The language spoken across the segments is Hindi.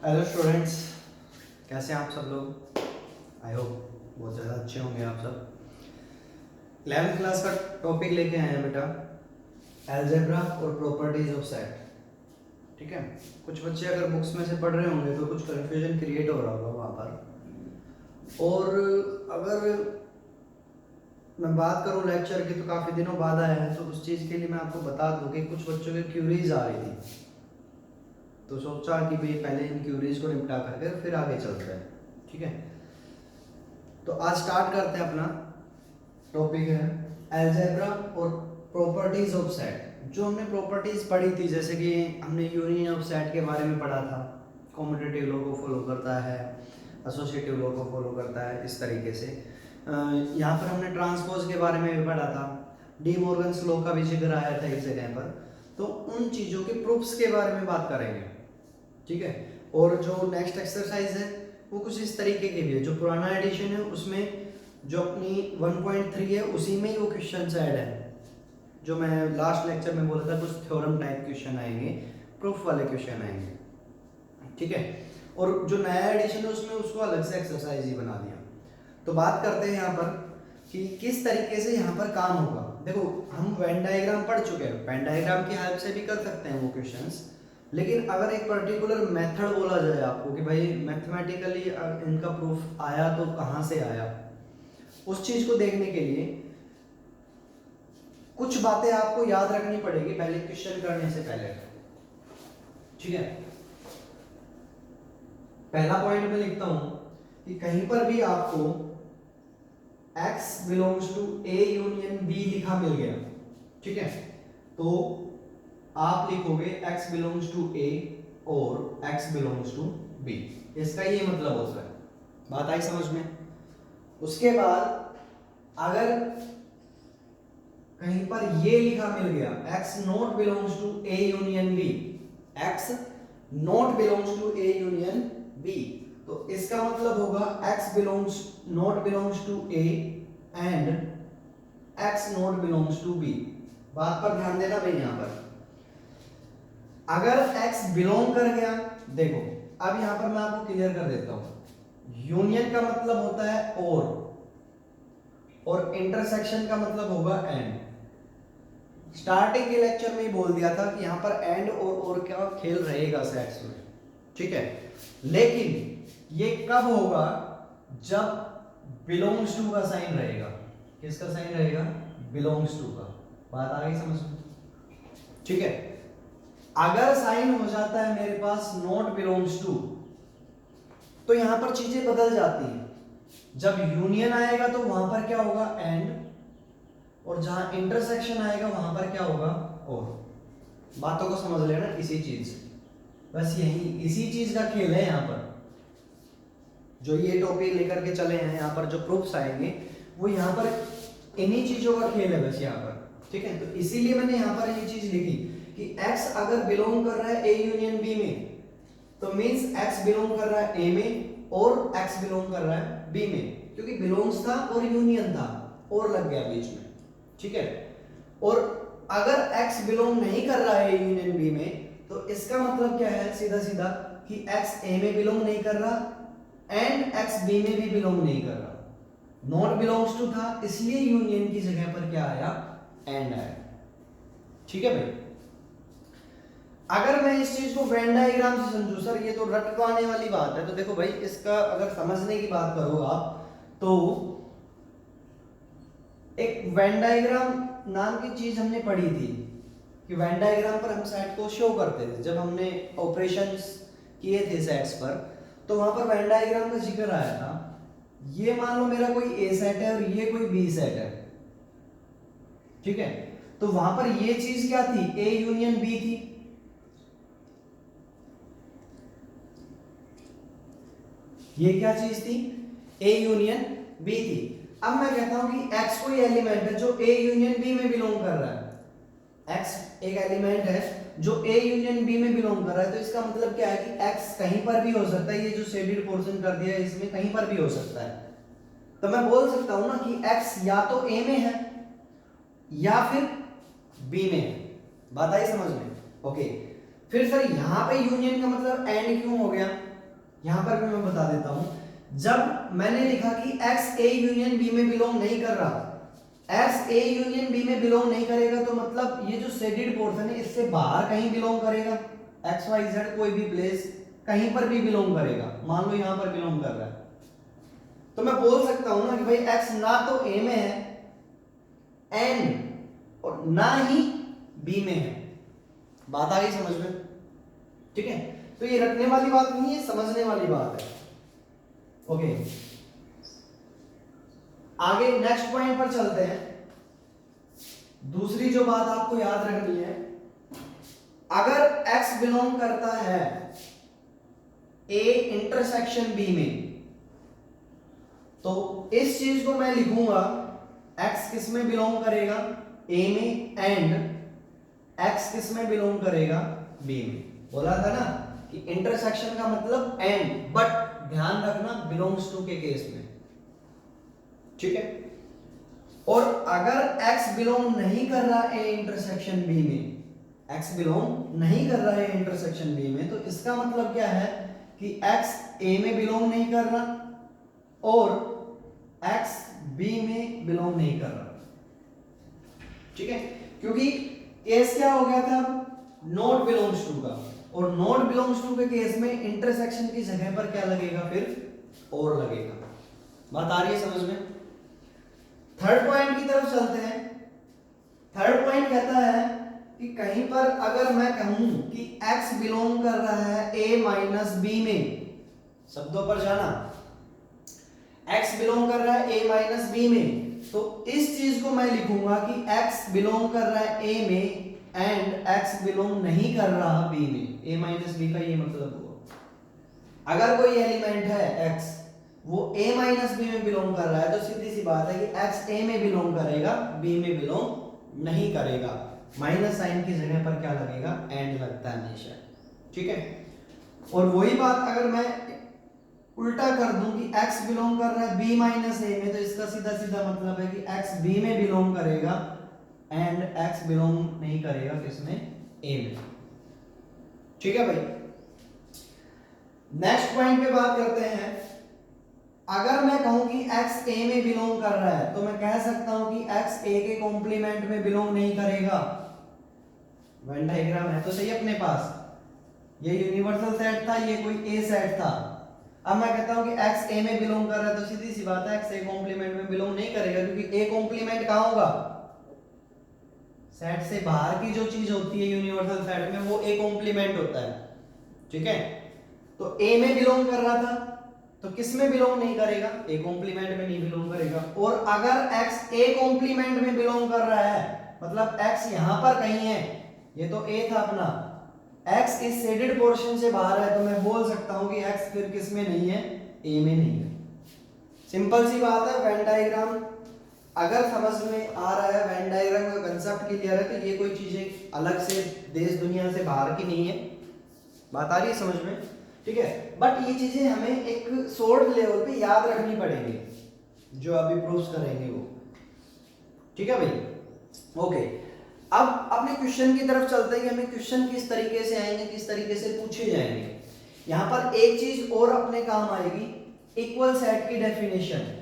हेलो स्टूडेंट्स, कैसे हैं आप सब लोग। आई होप बहुत ज़्यादा अच्छे होंगे आप सब। 11th क्लास का टॉपिक लेके आए हैं बेटा, अलजेब्रा और प्रॉपर्टीज ऑफ सेट। ठीक है, कुछ बच्चे अगर बुक्स में से पढ़ रहे होंगे तो कुछ कन्फ्यूजन क्रिएट हो रहा होगा वहाँ पर। और अगर मैं बात करूँ लेक्चर की तो काफ़ी दिनों बाद आया है, तो उस चीज़ के लिए मैं आपको बता दूँ कि कुछ बच्चों की क्यूरीज आ रही थी, तो सोचा कि भाई पहले इन क्यूरीज को निपटा करके फिर आगे चलते हैं। ठीक है, तो आज स्टार्ट करते हैं। अपना टॉपिक है अलजेब्रा और प्रॉपर्टीज ऑफ सेट। जो हमने प्रॉपर्टीज पढ़ी थी, जैसे कि हमने यूनियन ऑफ सेट के बारे में पढ़ा था, कॉम्यूटेटिव लॉ को फॉलो करता है, एसोसिएटिव लॉ को फॉलो करता है, इस तरीके से। यहाँ पर हमने ट्रांसपोज के बारे में भी पढ़ा था, डी मॉर्गन्स लॉ का भी जिक्र आया था इस जगह पर। तो उन चीज़ों के प्रूफ्स के बारे में बात करेंगे। ठीक है, और जो नेक्स्ट एक्सरसाइज है वो कुछ इस तरीके की भी है। जो पुराना एडिशन है उसमें जो अपनी 1.3 है उसी में ही वो क्वेश्चन ऐड है, जो मैं लास्ट लेक्चर में बोला था, कुछ थ्योरम टाइप क्वेश्चन आएंगे, प्रूफ वाले क्वेश्चन आएंगे। ठीक है, और जो नया एडिशन है उसमें उसको अलग से एक्सरसाइज ही बना दिया। तो बात करते हैं यहाँ पर कि किस तरीके से यहाँ पर काम होगा। देखो, हम वेन डायग्राम पढ़ चुके हैं, वेन डायग्राम की हेल्प से भी कर सकते हैं वो क्वेश्चंस। लेकिन अगर एक पर्टिकुलर मेथड बोला जाए आपको कि भाई मैथमेटिकली इनका प्रूफ आया तो कहाँ से आया, उस चीज को देखने के लिए कुछ बातें आपको याद रखनी पड़ेगी पहले क्वेश्चन करने से पहले। ठीक है, पहला पॉइंट मैं लिखता हूं कि कहीं पर भी आपको x belongs to a union b लिखा मिल गया, ठीक है, तो आप लिखोगे x बिलोंग्स टू a और x बिलोंग्स टू b। इसका ये मतलब होता है। बात आई समझ में। उसके बाद अगर कहीं पर ये लिखा मिल गया x not belongs to a union b, x not belongs to a union b, तो इसका मतलब होगा x belongs not belongs to a and x not belongs to b। बात पर ध्यान देना भाई। यहां पर अगर x बिलोंग कर गया, देखो अब यहां पर मैं आपको क्लियर कर देता हूं। यूनियन का मतलब होता है और इंटरसेक्शन का मतलब होगा एंड। स्टार्टिंग के लेक्चर में ही बोल दिया था कि यहां पर एंड और क्या खेल रहेगा सेट्स में। ठीक है, लेकिन ये कब होगा, जब बिलोंग्स टू का साइन रहेगा। किसका साइन रहेगा? बिलोंग्स टू का। बात आ गई समझ में? ठीक है, अगर साइन हो जाता है मेरे पास नॉट बिलोंग्स टू, तो यहां पर चीजें बदल जाती हैं। जब यूनियन आएगा तो वहां पर क्या होगा? एंड, और जहां इंटरसेक्शन आएगा वहां पर क्या होगा? और। बातों को समझ लेना इसी चीज से, बस यही इसी चीज का खेल है। यहां पर जो ये टॉपिक लेकर के चले हैं, यहाँ पर जो प्रूफ्स आएंगे वो यहाँ पर इन्हीं चीजों का खेल है बस यहाँ पर। ठीक है, तो इसीलिए मैंने यहाँ पर ये चीज लिखी कि x अगर बिलोंग कर रहा है a यूनियन b में, तो मींस x बिलोंग कर रहा है a में और x बिलोंग कर रहा है b में, क्योंकि बिलोंग्स था और यूनियन था और लग गया बीच में। ठीक है, और अगर x बिलोंग नहीं कर रहा है a यूनियन b में, तो इसका मतलब क्या है? सीधा सीधा कि x a में बिलोंग नहीं कर रहा एंड x b में भी बिलोंग नहीं कर रहा। नॉट बिलोंग्स टू था, इसलिए यूनियन की जगह पर क्या आया? एंड आया। ठीक है भाई, अगर मैं इस चीज को वेन डायग्राम से समझूं, सर ये तो रटवाने वाली बात है, तो देखो भाई, इसका अगर समझने की बात करो आप, तो एक वेन डायग्राम नाम की चीज हमने पढ़ी थी कि वेन डायग्राम पर हम सेट को शो करते थे। जब हमने ऑपरेशंस किए थे सेट्स पर, तो वहां पर वेन डायग्राम का जिक्र आया था। ये मान लो मेरा कोई ए सेट है और ये कोई बी सेट है। ठीक है, तो वहां पर ये चीज क्या थी? ए यूनियन बी थी। ये क्या चीज थी? ए यूनियन बी थी। अब मैं कहता हूं कि x कोई एलिमेंट है जो ए यूनियन बी में बिलोंग कर रहा है। x एक एलिमेंट है जो a यूनियन b में बिलोंग कर रहा है, तो इसका मतलब क्या है कि x कहीं पर भी हो सकता है। ये जो शेडेड पोर्शन कर दिया है इसमें कहीं पर भी हो सकता है। तो मैं बोल सकता हूं ना कि x या तो a में है या फिर b में है। बात आई समझ में? ओके, फिर सर यहां पे यूनियन का मतलब एंड क्यों हो गया? यहां पर भी मैं बता देता हूं, जब मैंने लिखा कि x a यूनियन b में बिलोंग नहीं कर रहा, x a यूनियन b में बिलोंग नहीं करेगा तो मतलब ये जो शेडेड पोर्शन है इससे बाहर कहीं बिलोंग करेगा, x y z कोई भी प्लेस कहीं पर भी बिलोंग करेगा। मान लो यहां पर बिलोंग कर रहा है तो मैं बोल सकता हूं ना कि भाई x ना तो a में है n और ना ही b में है। बात आ गई समझ में? ठीक है, तो ये रटने वाली बात नहीं है, समझने वाली बात है। ओके, आगे नेक्स्ट पॉइंट पर चलते हैं। दूसरी जो बात आपको याद रखनी है, अगर x बिलोंग करता है a इंटरसेक्शन b में तो इस चीज को मैं लिखूंगा x किस में बिलोंग करेगा, a में, एंड x किस में बिलोंग करेगा, b में। बोला था ना कि इंटरसेक्शन का मतलब एंड, बट ध्यान रखना बिलोंग्स टू के केस में। ठीक है, और अगर x बिलोंग नहीं कर रहा है इंटरसेक्शन b में, x बिलोंग नहीं कर रहा है इंटरसेक्शन b में, तो इसका मतलब क्या है कि x a में बिलोंग नहीं कर रहा और x b में बिलोंग नहीं कर रहा। ठीक है, क्योंकि केस क्या हो गया था, नॉट बिलोंग्स टू का, और नॉट बिलोंग्स टू के केस में इंटरसेक्शन की जगह पर क्या लगेगा, फिर और लगेगा। बात आ रही है समझ में? थर्ड पॉइंट की तरफ चलते हैं। थर्ड पॉइंट कहता है कि कहीं पर अगर मैं कहूं कि x बिलोंग कर रहा है a माइनस b में, शब्दों पर जाना, x बिलोंग कर रहा है a माइनस b में, तो इस चीज को मैं लिखूंगा कि x बिलोंग कर रहा है a में एंड x बिलोंग नहीं कर रहा b में। a माइनस b का ये मतलब हुआ, अगर कोई एलिमेंट है x वो a माइनस b में बिलोंग कर रहा है तो सीधी सी बात है कि x a में बिलोंग करेगा, b में बिलोंग नहीं करेगा। माइनस साइन की जगह पर क्या लगेगा, एंड लगता है हमेशा। ठीक है, और वही बात अगर मैं उल्टा कर दूं कि x बिलोंग कर रहा है b माइनस a में, तो इसका सीधा सीधा मतलब है कि x b में बिलोंग करेगा एंड x बिलोंग नहीं करेगा किसमें, a में। ठीक है भाई, नेक्स्ट पॉइंट पे बात करते हैं। अगर मैं कहूं कि x a में बिलोंग कर रहा है तो मैं कह सकता हूं कि x a के कॉम्प्लीमेंट में बिलोंग नहीं करेगा। वेन डायग्राम है तो सही अपने पास, ये यूनिवर्सल सेट था, ये कोई a सेट था। अब मैं कहता हूं कि x a में बिलोंग कर रहा है तो सीधी सी बात है x a कॉम्प्लीमेंट में बिलोंग नहीं करेगा, क्योंकि a कॉम्प्लीमेंट कहां होगा, सेट से बाहर की जो चीज होती है यूनिवर्सल सेट में वो a कॉम्प्लीमेंट होता है। ठीक है, तो a में बिलोंग कर रहा था तो किस में बिलोंग नहीं करेगा, a कॉम्प्लीमेंट में नहीं बिलोंग करेगा। और अगर x a कॉम्प्लीमेंट में बिलोंग कर रहा है मतलब x यहां पर कहीं है, ये तो a था अपना, x इस शेडेड पोर्शन से बाहर है तो मैं बोल सकता हूं कि x फिर किस में नहीं है, a में नहीं है। सिंपल सी बात है। वेन डायग्राम अगर समझ में आ रहा है, वेन डायग्राम का कंसेप्ट क्लियर है, तो ये कोई चीजें अलग से देश दुनिया से बाहर की नहीं है। बात आ रही है समझ में? ठीक है, बट ये चीजें हमें एक शॉर्ट लेवल पे याद रखनी पड़ेगी जो अभी प्रूफ करेंगे वो। ठीक है भाई, ओके। अब अपने क्वेश्चन की तरफ चलते हैं कि हमें क्वेश्चन किस तरीके से आएंगे, किस तरीके से पूछे जाएंगे। यहां पर एक चीज और अपने काम आएगी, इक्वल सेट की डेफिनेशन।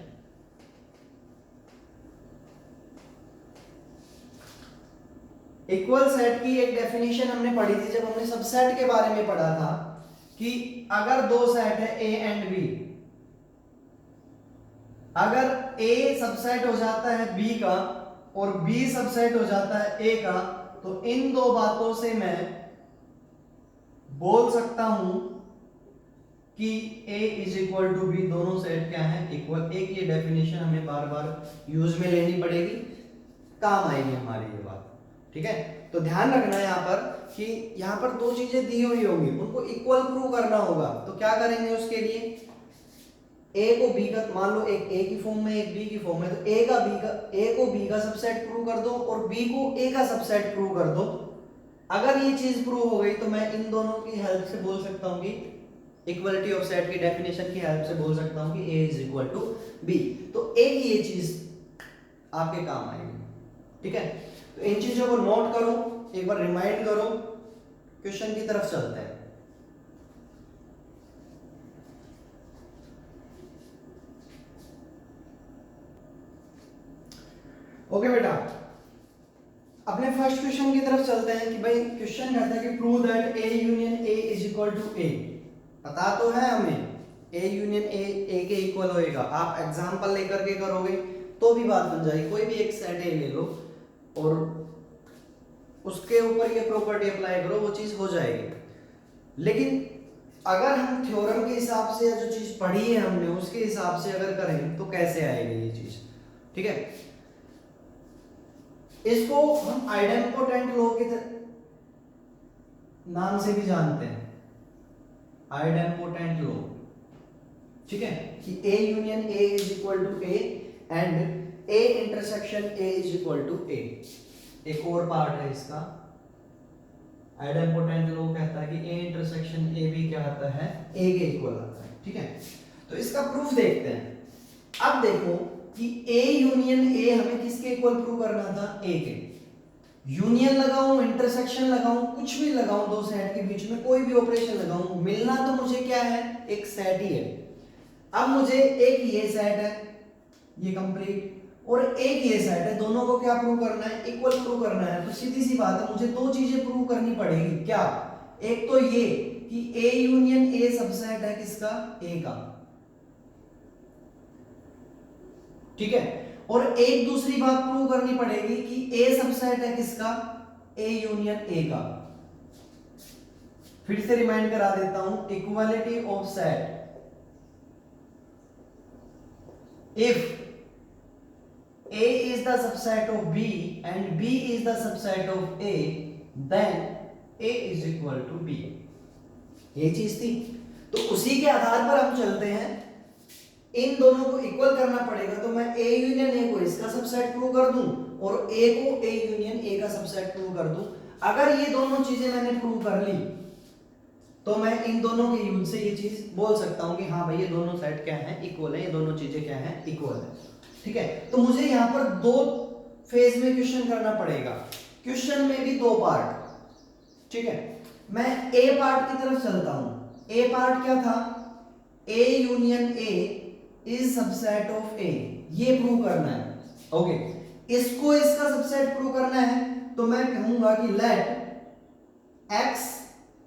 इक्वल सेट की एक डेफिनेशन हमने पढ़ी थी जब हमने सबसेट के बारे में पढ़ा था कि अगर दो सेट है A एंड B, अगर A सबसेट हो जाता है B का और B सबसेट हो जाता है A का, तो इन दो बातों से मैं बोल सकता हूं कि A is equal to B, दोनों सेट क्या है, इक्वल। एक ये डेफिनेशन हमें बार बार यूज में लेनी पड़ेगी, काम आएगी हमारी ये बात। ठीक है, तो ध्यान रखना है यहाँ पर कि यहाँ पर दो चीजें दी हुई होंगी, उनको इक्वल प्रूव करना होगा। तो क्या करेंगे उसके लिए, a को b का, मान लो एक a की फॉर्म में एक b की फॉर्म में, तो a को b का सबसेट प्रूव कर दो और b को a का सबसेट प्रूव कर दो। अगर ये चीज प्रूव हो गई तो मैं इन दोनों की हेल्प से बोल सकता हूँ कि इक्वलिटी ऑफ सेट की डेफिनेशन की हेल्प से बोल सकता हूँ कि a is equal to b। तो एक ये चीज आपके काम आएगी। ठीक है, तो इन चीजों को नोट करो, एक बार रिमाइंड करो, क्वेश्चन की तरफ चलते हैं। ओके बेटा, अपने फर्स्ट क्वेश्चन की तरफ चलते हैं कि भाई क्वेश्चन कहता है कि prove that A union A is equal to A. पता तो है हमें ए यूनियन ए के इक्वल होएगा। आप एग्जांपल लेकर के करोगे तो भी बात बन जाएगी। कोई भी एक सेट ए ले लो और उसके ऊपर ये प्रॉपर्टी अप्लाई करो, वो चीज हो जाएगी। लेकिन अगर हम थ्योरम के हिसाब से जो चीज पढ़ी है हमने उसके हिसाब से अगर करें तो कैसे आएगी ये चीज, ठीक है। इसको हम आइडेम्पोटेंट लॉ के नाम से भी जानते हैं, आइडेम्पोटेंट लॉ, ठीक है, कि A union A is equal to A and A intersection A is equal to A. एक और पार्ट है इसका, आइडेम्पोटेंट लॉ कहता है कि ए इंटरसेक्शन ए भी क्या आता है, ए के इक्वल आता है, ठीक है। तो इसका प्रूफ देखते हैं। अब देखो कि ए यूनियन ए हमें किसके इक्वल प्रूव करना था, ए के। यूनियन लगाऊं, इंटरसेक्शन लगाऊं, कुछ भी लगाऊं, दो सेट के बीच में कोई भी ऑपरेशन लगाऊं, मिलना तो मुझे क्या है, एक सेट ही है। अब मुझे एक ये सेट है, ये कंप्लीट, और एक ये सेट है, दोनों को क्या प्रूव करना है, इक्वल प्रूव करना है। तो सीधी सी बात है, मुझे दो चीजें प्रूव करनी पड़ेगी। क्या? एक तो ये कि ए यूनियन ए सबसेट है किसका, ए का, ठीक है। और एक दूसरी बात प्रूव करनी पड़ेगी कि ए सबसेट है किसका, ए यूनियन ए का। फिर से रिमाइंड करा देता हूं, equality of set if A is the subset of B and B is the subset of A, then A is equal to B। ये चीज थी। तो उसी के आधार पर हम चलते हैं, इन दोनों को इक्वल करना पड़ेगा। तो मैं A यूनियन A को इसका सबसेट प्रूव कर दूं और A को A यूनियन A का सबसेट प्रूव कर दूं। अगर ये दोनों चीजें मैंने प्रूव कर ली तो मैं इन दोनों के यूज से ये चीज बोल सकता हूं कि हाँ भाई ये दोनों सेट क्या है, इक्वल है, ये दोनों चीजें क्या है, इक्वल है, ठीक है। तो मुझे यहां पर दो फेज में क्वेश्चन करना पड़ेगा, क्वेश्चन में भी दो पार्ट, ठीक है। मैं ए पार्ट की तरफ चलता हूं। ए पार्ट क्या था, A union A is subset of A, ये प्रूव करना है, ओके। इसको इसका सबसेट प्रूव करना है तो मैं कहूंगा कि let X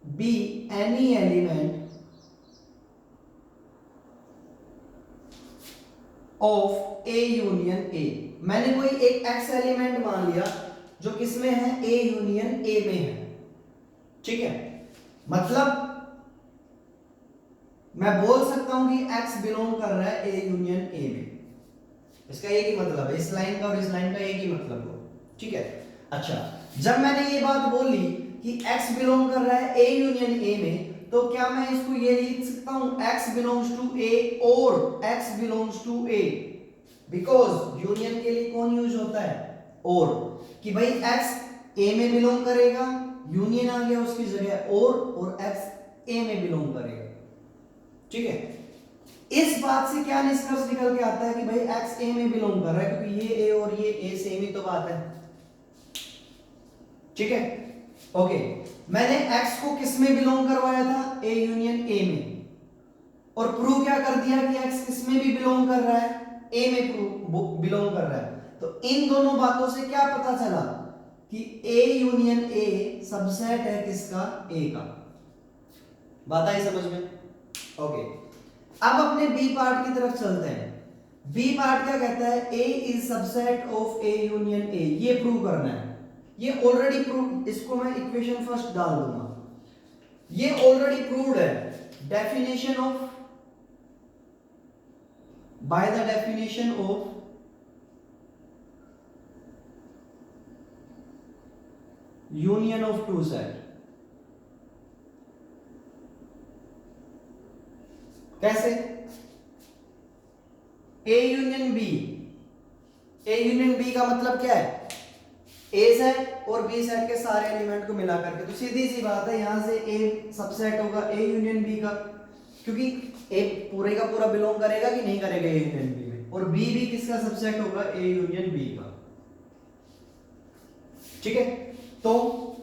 be any element of A union A. मैंने कोई एक एक्स एलिमेंट मान लिया जो किसमें है, ए यूनियन ए में है, ठीक है। मतलब मैं बोल सकता हूं कि एक्स बिलोंग कर रहा है ए यूनियन ए में। इसका एक ही मतलब है, इस लाइन का और इस लाइन का एक ही मतलब हो, ठीक है। अच्छा, जब मैंने ये बात बोली कि एक्स बिलोंग कर रहा है ए यूनियन ए में, तो क्या मैं इसको ये लिख सकता हूं x बिलोंग्स टू a और x belongs to a, because union के लिए कौन यूज होता है, और, कि भाई x a में बिलोंग करेगा, यूनियन आ गया उसकी जगह और x a में बिलोंग करेगा, ठीक है। इस बात से क्या निष्कर्ष निकल के आता है कि भाई x a में बिलोंग कर रहा है, क्योंकि ये a और ये a सेम ही तो बात है, ठीक है, ओके। मैंने x को किस में बिलोंग करवाया था, a यूनियन a में, और प्रूव क्या कर दिया कि x किस में भी बिलोंग कर रहा है, a में बिलोंग कर रहा है। तो इन दोनों बातों से क्या पता चला कि a यूनियन a सबसेट है किसका, a का। बात आई समझ में, ओके। अब अपने b पार्ट की तरफ चलते हैं। b पार्ट क्या कहता है, a is subset of a union a, ये प्रूव करना है। ये ऑलरेडी प्रूव, इसको मैं इक्वेशन फर्स्ट डाल दूंगा, ये ऑलरेडी प्रूव्ड है। Definition of, by the definition of union of two set. कैसे, A union B, A union B का मतलब क्या है, ए सेट और बी सेट के सारे एलिमेंट को मिला करके। तो सीधी सी बात है, यहां से ए सबसेट होगा ए यूनियन बी का, क्योंकि ए पूरे का पूरा बिलोंग करेगा कि नहीं करेगा ए यूनियन बी में, और बी भी किसका सबसेट होगा, ए यूनियन बी का, ठीक है। तो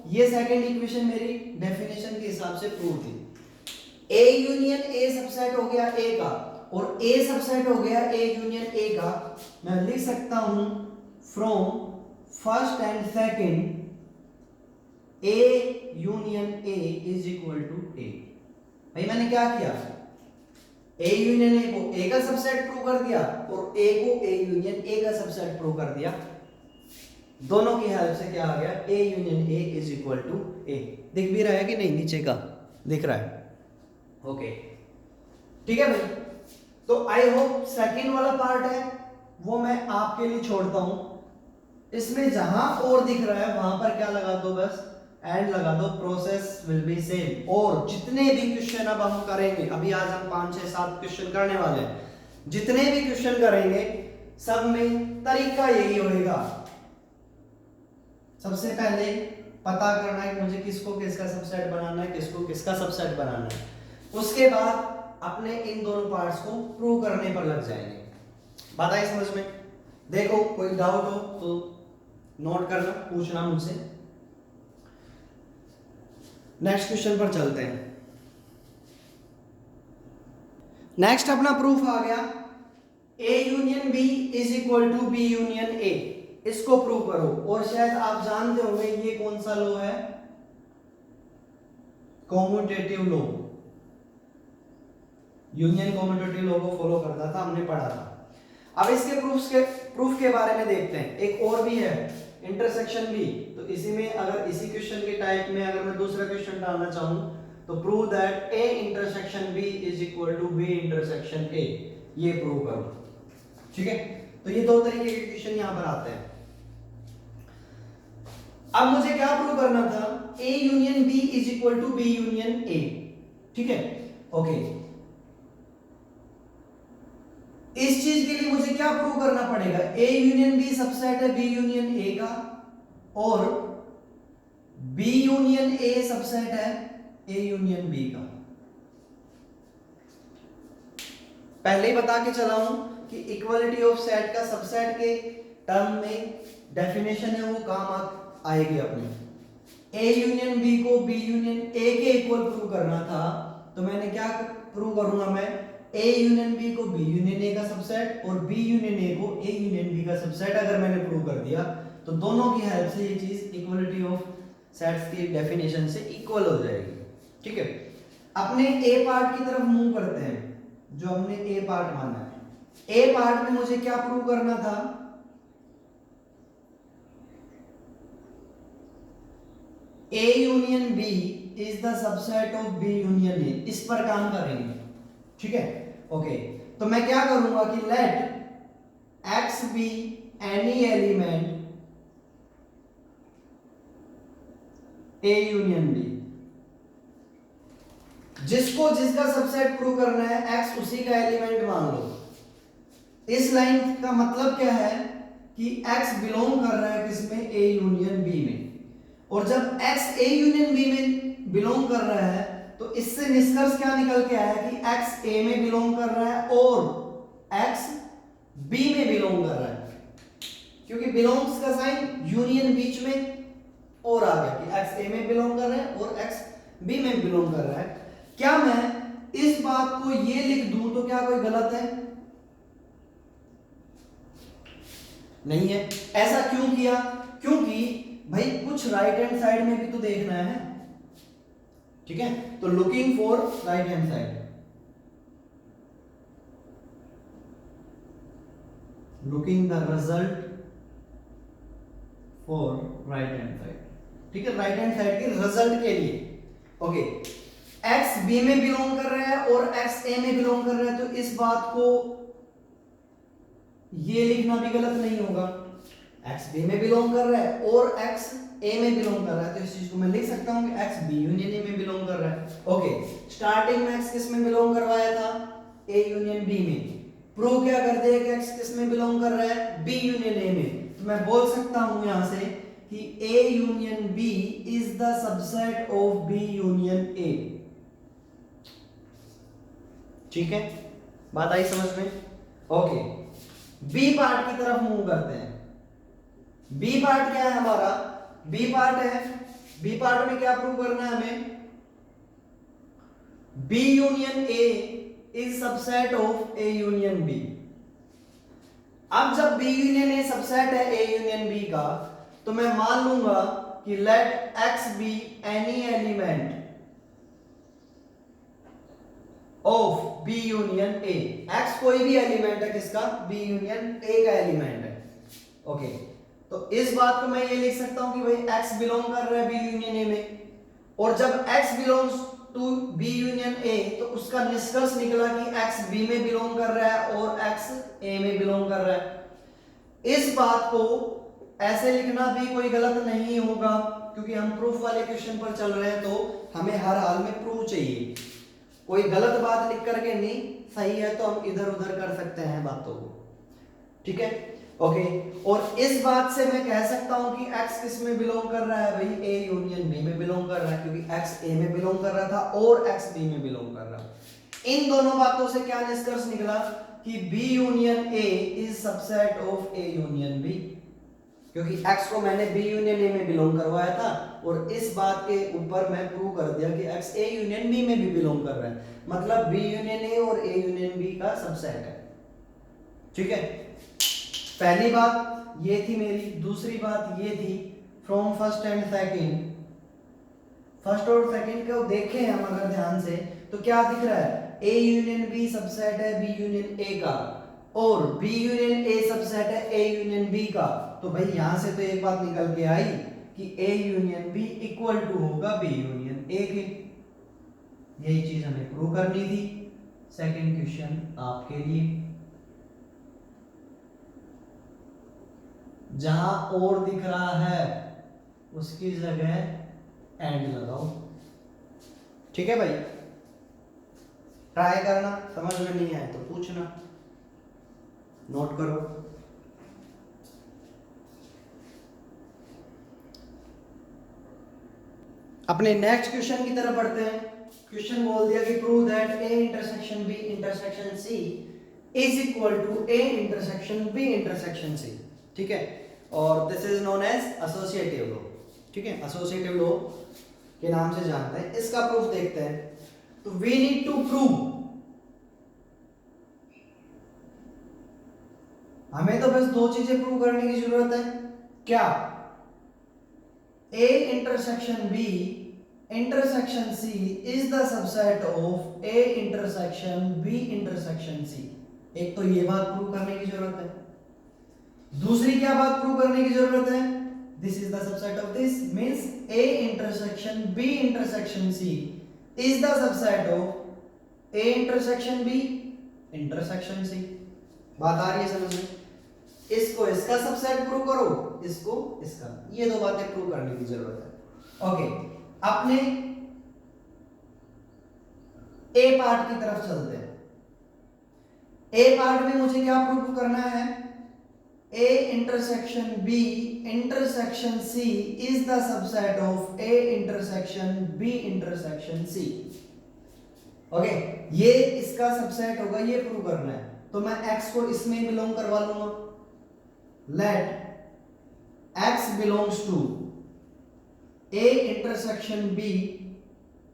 ये सेकंड इक्वेशन मेरी डेफिनेशन के हिसाब से प्रूव थी। ए यूनियन ए सबसेट हो गया ए का, और ए सबसेट हो गया ए यूनियन ए का। मैं लिख सकता हूं from first and second A union A is equal to A। भाई मैंने क्या किया, A यूनियन A को A का सबसेट प्रूव कर दिया और A को A यूनियन A का सबसेट प्रूव कर दिया। दोनों की हेल्प से क्या आ गया, A union A is equal to A। दिख भी रहा है कि नहीं, नीचे का दिख रहा है? ओके ठीक है भाई। तो आई होप सेकंड वाला पार्ट है वो मैं आपके लिए छोड़ता हूं। इसमें जहां और दिख रहा है वहां पर क्या लगा दो, बस एंड लगा दो, प्रोसेस विल बी सेम। और जितने भी क्वेश्चन अब हम करेंगे, अभी आज हम 5 6 7 क्वेश्चन करने वाले हैं, जितने भी क्वेश्चन करेंगे सब में तरीका यही होगा। सबसे पहले पता करना है मुझे किसको किसका सबसेट बनाना है, किसको किसका सबसेट बनाना है। उसके बाद अपने इन दोनों पार्ट्स को प्रूव करने पर लग जाएंगे। बात आई समझ में? देखो कोई डाउट हो तो नोट करना, पूछना मुझसे। नेक्स्ट क्वेश्चन पर चलते हैं। नेक्स्ट अपना प्रूफ आ गया, A union B is equal to B union A। इसको प्रूव करो। और शायद आप जानते होंगे ये कौन सा लॉ है, commutative law. Union commutative law को फॉलो करता था, हमने पढ़ा था। अब इसके प्रूफ के बारे में देखते हैं। एक और भी है, इंटरसेक्शन भी। तो इसी में अगर इसी क्वेश्चन के टाइप में अगर मैं दूसरा क्वेश्चन डालना चाहूं तो prove that A intersection B is equal to B intersection A, ये प्रूव करो। ठीक है, तो ये दो तरीके के क्वेश्चन यहां पर आते हैं। अब मुझे क्या प्रूव करना था, A union B is equal to B union A। ठीक है, ओके। इस चीज के लिए मुझे क्या प्रूव करना पड़ेगा, A यूनियन B सबसेट है B यूनियन A का, और B यूनियन A सबसेट है A यूनियन B का। पहले ही बता के चला हूं कि इक्वलिटी ऑफ सेट का सबसेट के टर्म में डेफिनेशन है वो काम आएगी अपनी। A यूनियन B को B यूनियन A के इक्वल प्रूव करना था, तो मैंने क्या प्रूव करूंगा, मैं A यूनियन B को B यूनियन A का सबसेट और B यूनियन A को A यूनियन B का सबसेट अगर मैंने प्रूव कर दिया तो दोनों की हेल्प से ये चीज इक्वलिटी ऑफ सेट्स की डेफिनेशन से इक्वल हो जाएगी। ठीक है, अपने A पार्ट की तरफ मूव करते हैं, जो हमने A पार्ट माना है। A पार्ट में मुझे क्या प्रूव करना था, A union B is the subset of B union A। इस पर काम करेंगे। ठीक है, ओके। तो मैं क्या करूंगा कि let X be any element A union B। जिसको जिसका सबसेट प्रूव करना है X उसी का एलिमेंट मान लो। इस लाइन का मतलब क्या है कि X बिलोंग कर रहा है किसमें, A यूनियन B में। और जब X A यूनियन B में बिलोंग कर रहा है तो इससे निष्कर्ष क्या निकल के आया कि X A में बिलोंग कर रहा है और X B में बिलोंग कर रहा है, क्योंकि बिलोंग्स का साइन यूनियन बीच में और आ गया कि X A में बिलोंग कर रहा है और X B में बिलोंग कर रहा है। क्या मैं इस बात को ये लिख दूं तो क्या कोई गलत है? नहीं है। ऐसा क्यों किया? क्योंकि भाई कुछ राइट हैंड साइड में भी तो देखना है। ठीक है, तो looking for right hand side, looking the result for right hand side. ठीक है, राइट हैंड साइड के रिजल्ट के लिए। ओके, X B में बिलोंग कर रहा है और X A में बिलोंग कर रहा है, तो इस बात को ये लिखना भी गलत नहीं होगा। X B में बिलोंग कर रहा है और X A में बिलोंग कर रहा है, तो इस चीज को मैं लिख सकता हूं कि X B यूनियन A में बिलोंग कर रहा है। ओके, स्टार्टिंग में X किस में बिलोंग करवाया था, A यूनियन B में। प्रूव क्या कर दिया कि X किस में बिलोंग कर रहा है, B यूनियन A में। तो मैं बोल सकता हूं यहां से कि A union B is the subset of B union A। ठीक है, बात आई समझ में? ओके, बी पार्ट की तरफ मूव करते हैं। बी पार्ट क्या है हमारा, बी पार्ट है, बी पार्ट में क्या प्रूव करना है हमें, B union A is subset of A union B. अब जब बी यूनियन ए सबसेट है ए यूनियन बी का, तो मैं मान लूंगा कि let X be any element of B union A. X कोई भी एलिमेंट है किसका, बी यूनियन ए का एलिमेंट है। ओके, तो इस बात को मैं ये लिख सकता हूं कि भाई एक्स बिलोंग कर रहा है बी यूनियन ए में, और जब X belongs to B union A तो उसका निष्कर्ष निकला कि एक्स बी में बिलोंग कर रहा है और एक्स ए में बिलोंग कर रहा है। इस बात को ऐसे लिखना भी कोई गलत नहीं होगा, क्योंकि हम प्रूफ वाले क्वेश्चन पर चल रहे हैं, तो हमें हर हाल में प्रूफ चाहिए। कोई गलत बात लिख करके नहीं, सही है तो हम इधर उधर कर सकते हैं बातों को, ठीक है। ओके, और इस बात से मैं कह सकता हूं कि x किस में बिलोंग कर रहा है, भाई a यूनियन b में बिलोंग कर रहा है, क्योंकि x a में बिलोंग कर रहा था और x b में बिलोंग कर रहा है। इन दोनों बातों से क्या निष्कर्ष निकला कि b union a is subset of a union b, क्योंकि x को मैंने b यूनियन a में बिलोंग करवाया था, और इस बात के ऊपर मैं प्रूव कर दिया कि x a यूनियन b में भी बिलोंग कर रहा है, मतलब b यूनियन a और a यूनियन b का सबसेट है, ठीक है। पहली बात ये थी मेरी। दूसरी बात ये थी from first and second, first और सेकंड को देखें हम अगर ध्यान से, तो क्या दिख रहा है, a यूनियन b सबसेट है b यूनियन a का, और b यूनियन a सबसेट है a यूनियन b का। तो भाई यहां से तो एक बात निकल के आई कि a union b equal to होगा b यूनियन a के। यही चीज हमें प्रूव करनी थी। सेकंड क्वेश्चन आपके लिए, जहां और दिख रहा है उसकी जगह एंड लगाओ, ठीक है भाई। ट्राई करना, समझ में नहीं आए तो पूछना, नोट करो। अपने नेक्स्ट क्वेश्चन की तरफ बढ़ते हैं। क्वेश्चन बोल दिया कि prove that a intersection b intersection c is equal to a intersection b intersection c, ठीक है। और this is known as associative law, ठीक है। एसोसिएटिव लॉ के नाम से जानते हैं। इसका प्रूफ देखते हैं। तो वी नीड टू प्रूव, हमें तो बस दो चीजें प्रूव करने की जरूरत है। क्या, a intersection b intersection c is the subset of a intersection b intersection c। एक तो ये बात प्रूव करने की जरूरत है। दूसरी क्या बात प्रूव करने की जरूरत है, this is the subset of this, means a intersection b intersection c is the subset of a intersection b intersection c। बात आ रही है समझ में? इसको इसका सबसेट प्रूव करो, इसको इसका, ये दो बातें प्रूव करने की जरूरत है। ओके, अपने ए पार्ट की तरफ चलते हैं। ए पार्ट में मुझे क्या प्रूव करना है, a intersection b intersection c is the subset of a intersection b intersection c। Okay, ये इसका सबसेट होगा, ये प्रूव करना है। तो मैं x को इसमें बिलोंग करवा लूंगा। Let x belongs to a intersection b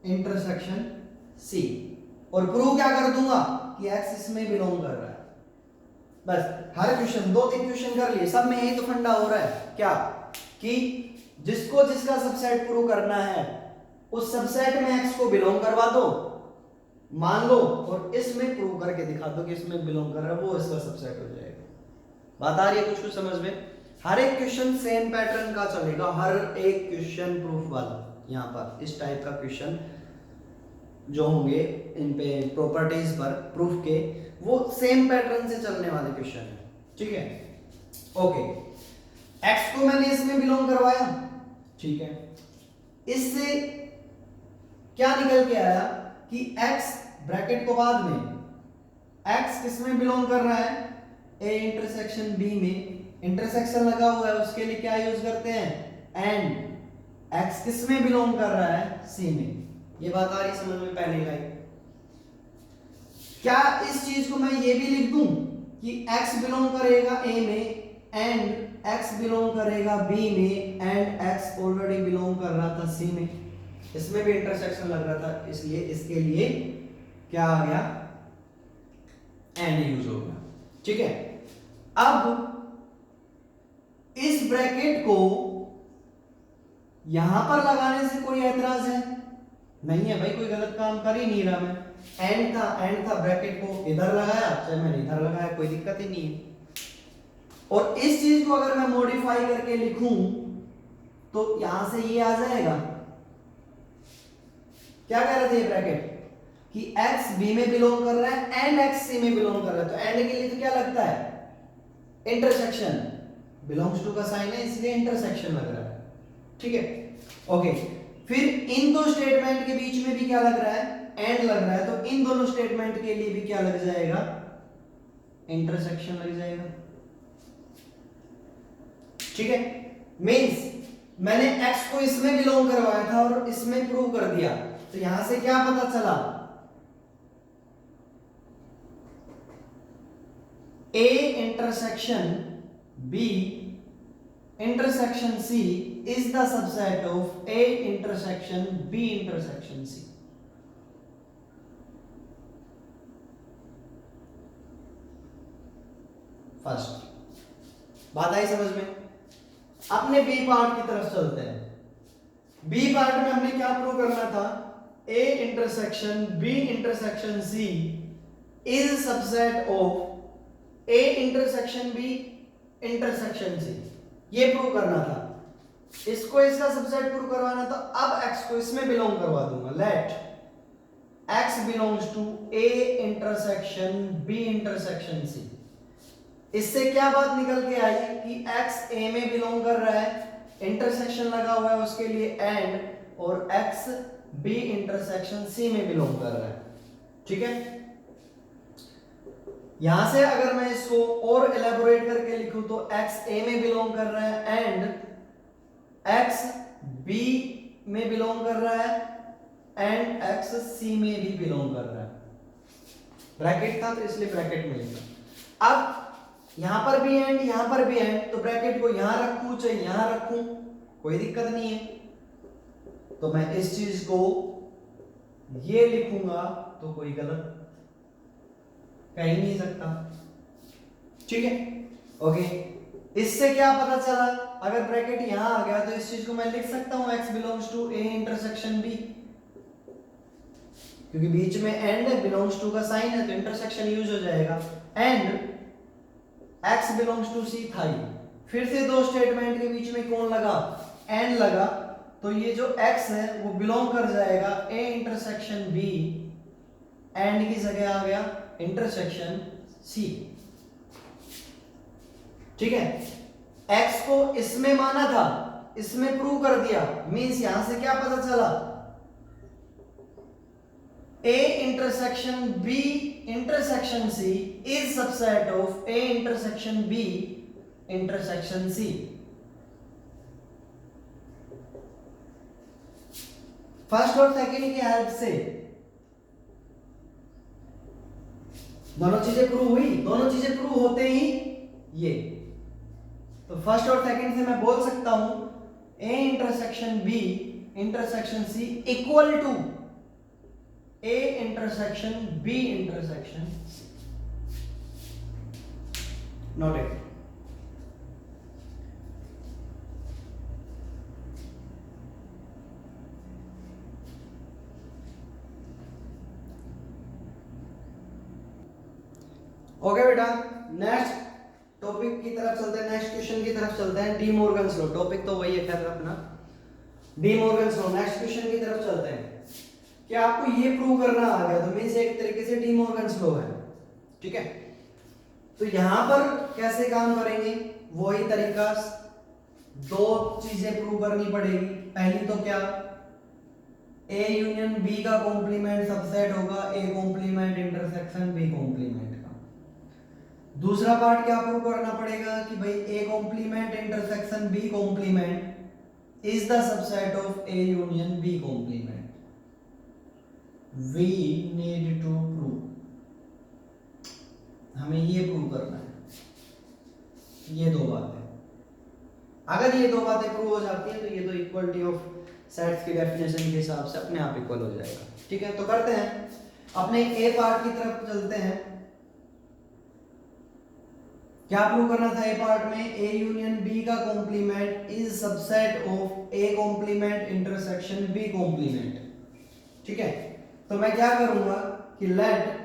intersection c, और प्रूव क्या कर दूंगा कि x इसमें बिलोंग कर रहा है। बस, हर क्वेश्चन, दो तीन क्वेश्चन कर लिए, सब में यही तो फंडा हो रहा है। क्या कि जिसको जिसका सबसेट प्रूव करना है उस सबसेट में x को बिलोंग करवा दो, मान लो, और इसमें प्रूव करके दिखा दो कि इसमें बिलोंग कर रहा है, वो इसका सबसेट हो जाएगा। बात आ रही है कुछ कुछ समझ में? हर एक क्वेश्चन सेम पैटर्न का चलेगा, हर एक क्वेश्चन प्रूफ वाला। यहाँ पर इस टाइप का क्वेश्चन जो होंगे इन पे प्रॉपर्टीज पर प्रूफ के, वो सेम पैटर्न से चलने वाले क्वेश्चन है, ठीक है। ओके, x को मैंने इसमें बिलोंग करवाया, ठीक है। इससे क्या निकल के आया कि x ब्रैकेट को बाद में, x किस में बिलोंग कर रहा है, a इंटरसेक्शन b में। इंटरसेक्शन लगा हुआ है, उसके लिए क्या यूज करते हैं, एंड। x किस में बिलोंग कर रहा है, c में। ये बात आ रही समझ में? पहले का क्या इस चीज को मैं ये भी लिख दूं कि x बिलोंग करेगा a में एंड x बिलोंग करेगा b में एंड x ऑलरेडी बिलोंग कर रहा था c में, इसमें भी इंटरसेक्शन लग रहा था, इसलिए इसके लिए क्या आ गया, एंड यूज हो गया, ठीक है। अब इस ब्रैकेट को यहां पर लगाने से कोई ऐतराज है? नहीं है भाई, कोई गलत काम कर ही नहीं रहा मैं। एंड था, ब्रैकेट को इधर लगाया चाहे मैंने इधर लगाया, कोई दिक्कत ही नहीं है। और इस चीज को अगर मैं मॉडिफाई करके लिखूं तो यहां से ये आ जाएगा। क्या कह रहे थे ब्रैकेट कि x b में बिलोंग कर रहा है एंड x c में बिलोंग कर रहा है, तो एंड के लिए तो क्या लगता है? इंटरसेक्शन। बिलोंग्स टू का साइन है इसलिए इंटरसेक्शन लग रहा है, ठीक है। ओके, फिर इन दो स्टेटमेंट के बीच में भी क्या लग रहा है? एंड लग रहा है, तो इन दोनों स्टेटमेंट के लिए भी क्या लग जाएगा? इंटरसेक्शन लग जाएगा, ठीक है। मींस मैंने x को इसमें बिलोंग करवाया था और इसमें प्रूव कर दिया, तो यहां से क्या पता चला? A intersection B intersection C is the subset of A intersection B intersection C. First बात आई समझ में? अपने बी पार्ट की तरफ चलते हैं। बी पार्ट में हमने क्या प्रूव करना था? A intersection B intersection C is subset of A intersection B intersection C, ये प्रूव करना था। इसको इसका सबसेट प्रूव करवाना था। अब x को इसमें बिलोंग करवा दूंगा। Let x belongs to A intersection B intersection C। इससे क्या बात निकल के आई कि x A में बिलोंग कर रहा है, इंटरसेक्शन लगा हुआ है उसके लिए एंड, और x B इंटरसेक्शन C में बिलोंग कर रहा है, ठीक है। यहां से अगर मैं इसको और एलेबोरेट करके लिखूं तो x A में बिलोंग कर रहा है एंड x B में बिलोंग कर रहा है एंड x C में भी बिलोंग कर रहा है। ब्रैकेट था तो इसलिए ब्रैकेट में लिखा। अब यहां पर भी एंड, यहां पर भी एंड, तो ब्रैकेट को यहां रखूं चाहे यहां रखूं कोई दिक्कत नहीं है। तो मैं इस चीज को ये लिखूंगा तो कोई गलत कह ही नहीं सकता, ठीक है। ओके, इससे क्या पता चला? अगर ब्रैकेट यहां आ गया तो इस चीज को मैं लिख सकता हूं x belongs to A intersection B, क्योंकि बीच में एंड बिलोंग्स टू का साइन है तो इंटरसेक्शन यूज हो जाएगा। And x belongs to C था ही, फिर से दो स्टेटमेंट के बीच में कौन लगा? एंड लगा, तो ये जो x है वो बिलोंग कर जाएगा A इंटरसेक्शन B, एंड की जगह आ गया इंटरसेक्शन C, ठीक है। x को इसमें माना था, इसमें प्रूव कर दिया, मींस यहां से क्या पता चला? A intersection B intersection C is subset of A intersection B intersection C. First और सेकंड की हेल्प से दोनों चीजें प्रूव हुई। दोनों चीजें प्रूव होते ही ये, तो फर्स्ट और सेकंड से मैं बोल सकता हूं A intersection B intersection C equal to A intersection B intersection C। Note it. Okay बेटा, नेक्स्ट टॉपिक की तरफ चलते हैं, नेक्स्ट क्वेश्चन की तरफ चलते हैं। डी मॉर्गन्स लॉ, टॉपिक तो वही है खैर अपना, D Morgan's law. Next question की तरफ चलते हैं। क्या आपको ये प्रूव करना आ गया तो मींस एक तरीके से डी मॉर्गन्स लॉ है, ठीक है। तो यहां पर कैसे काम करेंगे? वही तरीका, दो चीजें प्रूव करनी पड़ेगी। पहली तो क्या? A यूनियन B का कॉम्प्लीमेंट सबसेट होगा A complement intersection B complement का। दूसरा पार्ट क्या प्रूव करना पड़ेगा कि भाई A complement intersection B complement is the subset of A union B complement. We need to prove, हमें ये प्रूव करना है। ये दो बातें, अगर ये दो बातें प्रूव हो जाती हैं तो ये तो इक्वलिटी ऑफ सेट्स की डेफिनेशन के हिसाब से अपने आप इक्वल हो जाएगा, ठीक है। तो करते हैं, अपने ए पार्ट की तरफ चलते हैं। क्या प्रूव करना था ए पार्ट में, ए यूनियन बी का complement is subset of A complement intersection B complement. ठीक है, तो मैं क्या करूंगा कि let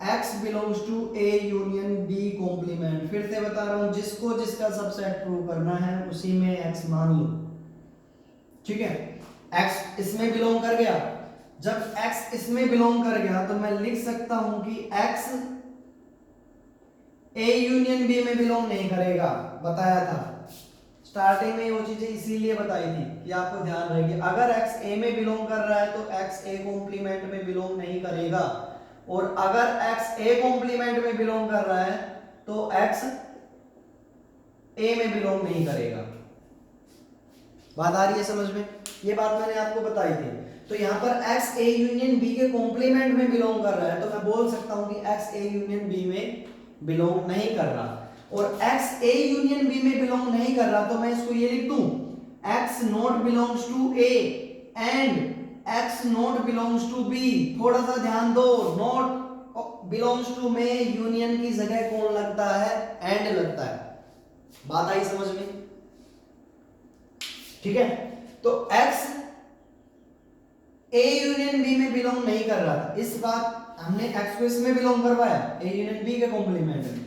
x belongs to A union B complement, फिर से बता रहा हूं, जिसको जिसका सबसेट प्रूव करना है उसी में x मान लो। ठीक है, x इसमें बिलोंग कर गया, जब x इसमें बिलोंग कर गया तो मैं लिख सकता हूं कि x ए यूनियन बी में बिलोंग नहीं करेगा, बताया था स्टार्टिंग में वो चीजें इसीलिए बताई थी कि आपको ध्यान रहेगी, अगर x a में बिलोंग कर रहा है तो x a कॉम्प्लीमेंट में बिलोंग नहीं करेगा, और अगर x a कॉम्प्लीमेंट में बिलोंग कर रहा है तो x a में बिलोंग नहीं करेगा। बात आ रही है समझ में? ये बात मैंने आपको बताई थी। तो यहाँ पर x a यूनियन b के कॉम्प्लीमेंट में बिलोंग कर रहा है तो मैं बोल सकता हूं कि x a यूनियन b में बिलोंग नहीं कर रहा, और x a यूनियन b में बिलोंग नहीं कर रहा तो मैं इसको ये लिख दूं, x not belongs to a and x not belongs to b। थोड़ा सा ध्यान दो, नॉट बिलोंग्स टू में यूनियन की जगह कौन लगता है, एंड लगता है। बात आई समझ में? ठीक है, तो x a यूनियन b में बिलोंग नहीं कर रहा था, इस बात हमने x को इसमें बिलोंग करवाया a यूनियन b के कॉम्प्लीमेंट में।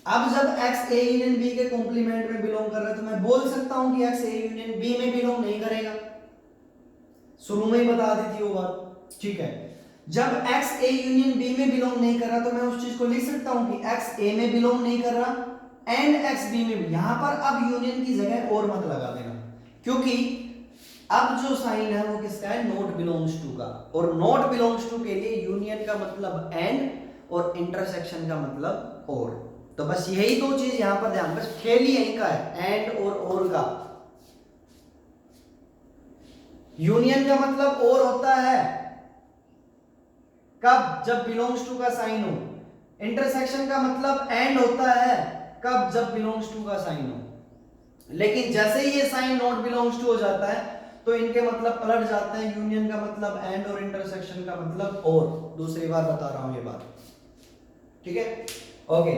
अब जब x a यूनियन b के कॉम्प्लीमेंट में बिलोंग कर रहा है तो मैं बोल सकता हूं कि x a यूनियन b में बिलोंग नहीं करेगा, शुरू में ही बता दी थी वो बात। ठीक है, जब x a यूनियन b में बिलोंग नहीं कर रहा तो मैं उस चीज को लिख सकता हूं कि x a में बिलोंग नहीं कर रहा एंड x b में भी। यहां पर अब यूनियन की जगह और मत लगा देना, क्योंकि अब जो साइन है वो किसका है, नॉट बिलोंग्स टू का, और नॉट बिलोंग्स टू के लिए यूनियन का मतलब एंड और इंटरसेक्शन का मतलब और। तो बस यही दो चीज यहां पर ध्यान, बस खेल ही यहीं का है, एंड और का। यूनियन का मतलब और होता है कब, जब बिलोंग्स टू का साइन हो। इंटरसेक्शन का मतलब एंड होता है कब, जब बिलोंग्स टू का साइन हो। लेकिन जैसे ही ये साइन नॉट बिलोंग्स टू हो जाता है तो इनके मतलब पलट जाते हैं, यूनियन का मतलब एंड और इंटरसेक्शन का मतलब और। दूसरी बार बता रहा हूं ये बात, ठीक है? ओके,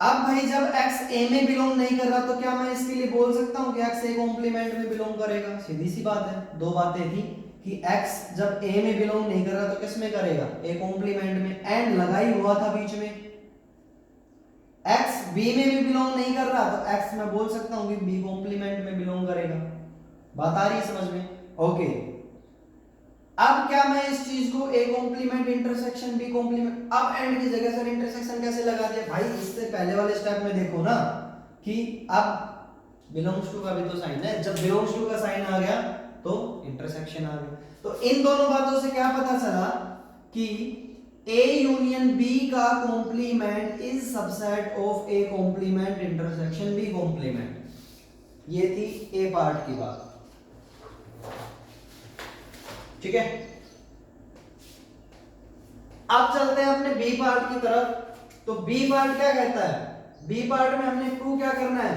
अब भाई जब x a में बिलोंग नहीं कर रहा तो क्या मैं इसके लिए बोल सकता हूं कि x a कॉम्प्लीमेंट में बिलोंग करेगा? सीधी सी बात है, दो बातें थी कि x जब a में बिलोंग नहीं कर रहा तो किस में करेगा, a कॉम्प्लीमेंट में, एंड लगा ही हुआ था बीच में। x b में भी बिलोंग नहीं कर रहा तो x मैं बोल सकता हूं कि b कॉम्प्लीमेंट में बिलोंग करेगा। बात आ रही है समझ में? ओके, अब क्या मैं इस चीज को a complement intersection b complement, अब एंड की जगह सर इंटरसेक्शन कैसे लगा दिया भाई? इससे पहले वाले स्टेप में देखो ना कि अब बिलोंग्स टू का भी तो साइन है, जब बिलोंग्स टू का साइन आ गया तो इंटरसेक्शन आ गया। तो इन दोनों बातों से क्या पता चला कि a यूनियन b का complement is subset of a complement intersection b complement. ये थी a पार्ट की बात, ठीक है? अब चलते हैं अपने बी पार्ट की तरफ। तो बी पार्ट क्या कहता है? बी पार्ट में हमने प्रूव क्या करना है,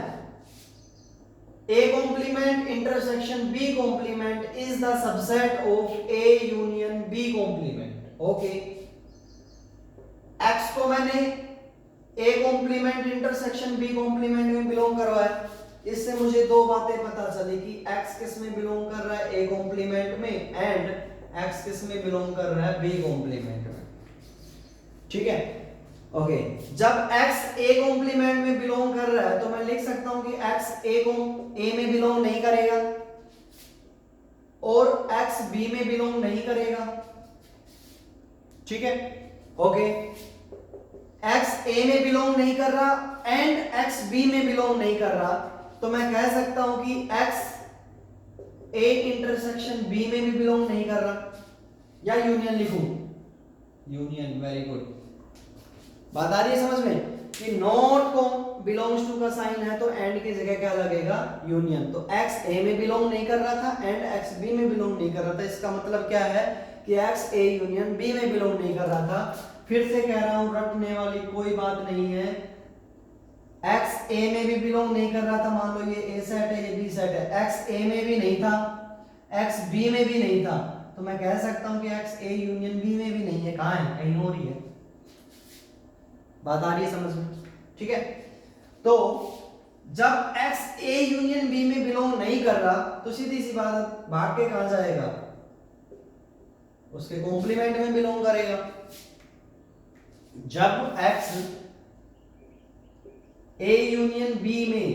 A complement intersection B complement is the subset of A union B complement. Okay, X को मैंने A complement intersection B complement में बिलोंग करवाया, इससे मुझे दो बातें पता चली कि x किस में बिलोंग कर रहा है, a कॉम्प्लीमेंट में, एंड x किस में बिलोंग कर रहा है, b कॉम्प्लीमेंट में। ठीक है? ओके, जब x a कॉम्प्लीमेंट में बिलोंग कर रहा है तो मैं लिख सकता हूं कि x a में बिलोंग नहीं करेगा और x b में बिलोंग नहीं करेगा। ठीक है? ओके, x a में बिलोंग नहीं कर रहा एंड x b में बिलोंग नहीं कर रहा, तो मैं कह सकता हूं कि x a इंटरसेक्शन b में भी बिलोंग नहीं कर रहा, या यूनियन लिखूं, यूनियन। वेरी गुड, बात आ रही है समझ में कि नॉट को बिलोंग्स टू का साइन है तो एंड की जगह क्या लगेगा, यूनियन। तो x a में बिलोंग नहीं कर रहा था एंड x b में बिलोंग नहीं कर रहा था, इसका मतलब क्या है कि x a यूनियन b में बिलोंग नहीं कर रहा था। फिर से कह रहा हूं, रटने वाली कोई बात नहीं है, x a में भी बिलोंग नहीं कर रहा था, मान लो ये a सेट है, ये b सेट है, x a में भी नहीं था, x b में भी नहीं था, तो मैं कह सकता हूं कि x a यूनियन b में भी नहीं है, कहां है, कहीं और ही है। बात आ रही है समझ में? ठीक है, तो जब x A यूनियन B में बिलोंग नहीं कर रहा तो सीधी सी बात भाग के कहां जाएगा, उसके कॉम्प्लीमेंट में बिलोंग करेगा। जब x A यूनियन B में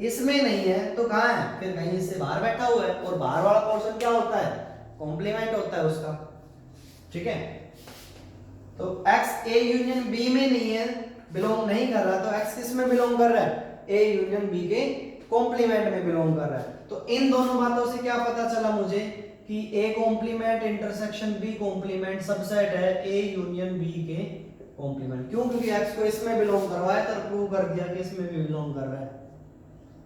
इसमें नहीं है तो कहां है, फिर कहीं इससे बाहर बैठा हुआ है, और बाहर वाला पोर्शन क्या होता है, कॉम्प्लीमेंट होता है उसका। ठीक है, तो x A यूनियन B में नहीं है, बिलोंग नहीं कर रहा, तो x किस में बिलोंग कर रहा है, A यूनियन B के कॉम्प्लीमेंट में बिलोंग कर रहा है। तो इन दोनों बातों से क्या पता चला मुझे कि A complement intersection B complement subset है A यूनियन B के कॉम्प्लीमेंट। क्यों, क्योंकि x को इसमें बिलोंग करवाया तो प्रूव कर दिया कि इसमें भी बिलोंग कर रहा है।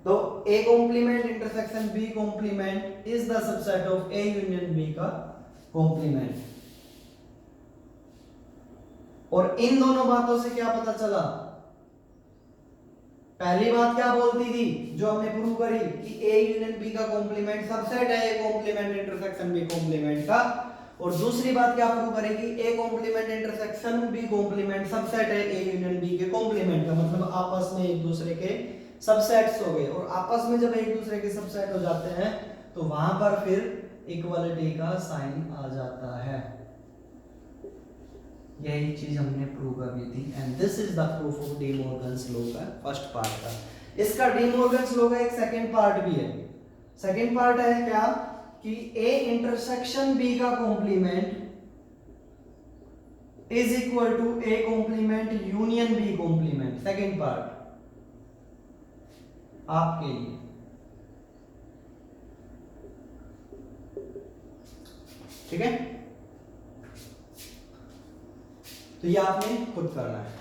तो A complement intersection B complement is the subset of A union B का कॉम्प्लीमेंट। और इन दोनों बातों से क्या पता चला, पहली बात क्या बोलती थी जो हमने प्रूव करी कि A यूनियन B का कॉम्प्लीमेंट सबसेट है A complement intersection B complement का, और दूसरी बात क्या प्रूव करेगी, A complement intersection B complement subset है A यूनियन B के कॉम्प्लीमेंट का, मतलब आपस में एक दूसरे के सबसेट्स हो गए, और आपस में जब एक दूसरे के सबसेट हो जाते हैं तो वहां पर फिर इक्वालिटी का साइन आ जाता है। यही चीज हमने प्रूव करनी थी, and this is the proof of D Morgan's law का फर्स्ट पार्ट का। इसका डी मॉर्गन्स लॉ का एक सेकंड पार्ट भी है। सेकंड पार्ट है क्या कि A इंटरसेक्शन B का complement is equal to A complement union B complement. Second part आपके लिए, ठीक है, तो ये आपने खुद करना है।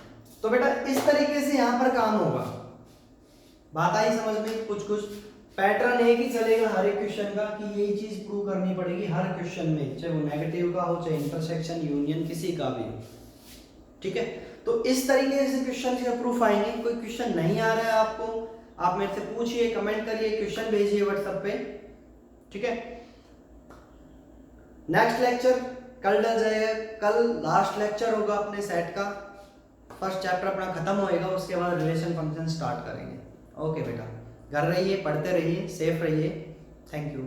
तो बेटा इस तरीके से यहां पर काम होगा। बात आई समझ में, कुछ कुछ पैटर्न एक ही चलेगा हर एक क्वेश्चन का कि ये चीज प्रूव करनी पड़ेगी हर क्वेश्चन में, चाहे वो नेगेटिव का हो चाहे इंटरसेक्शन यूनियन किसी का भी हो। ठीक है, तो इस तरीके से क्वेश्चन के प्रूफ आएंगे। कोई क्वेश्चन नहीं आ रहा है आपको, आप मेरे से पूछिए, कमेंट करिए, क्वेश्चन भेजिए व्हाट्सएप पे। ठीक है, नेक्स्ट लेक्चर कल डल जाएगा, कल लास्ट लेक्चर होगा अपने सेट का, फर्स्ट चैप्टर अपना खत्म होएगा, उसके बाद रिलेशन फंक्शन स्टार्ट करेंगे। ओके बेटा, घर रहिए, पढ़ते रहिए, सेफ रहिए, थैंक यू।